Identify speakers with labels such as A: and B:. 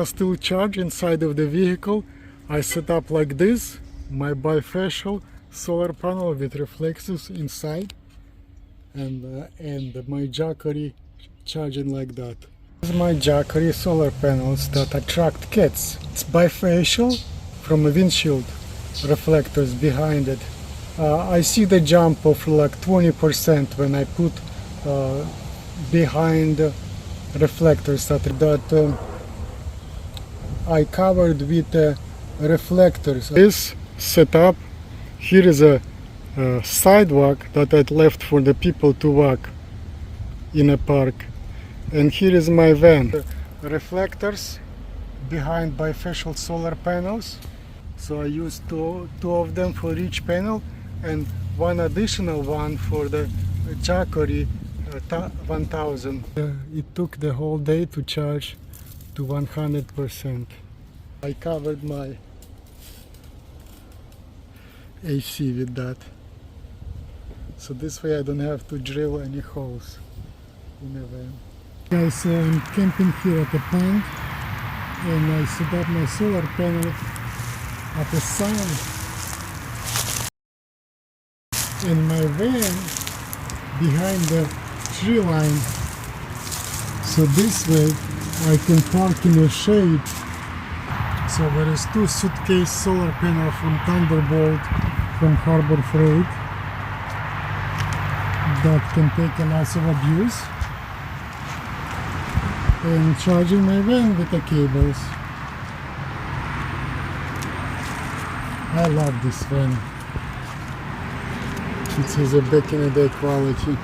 A: I still charge inside of the vehicle. I set up like this, my bifacial solar panel with reflectors inside, and my Jackery charging like that. This is my Jackery solar panels that attract cats. It's bifacial from a windshield reflectors behind it. I see the jump of like 20% when I put behind reflectors that I covered with reflectors. This setup, here is a sidewalk that I left for the people to walk in a park, and here is my van. Reflectors behind bifacial solar panels, so I used two of them for each panel and one additional one for the Jackory 1000. It took the whole day to charge to 100%. I covered my AC with that, so this way I don't have to drill any holes in the van. Guys, I'm camping here at the pond, and I set up my solar panel at the side in my van behind the tree line, so this way I can park in the shade. So there is 2 suitcase solar panel from Thunderbolt from Harbor Freight that can take a lot of abuse, and charging my van with the cables. I love this van. It has a back in the day quality.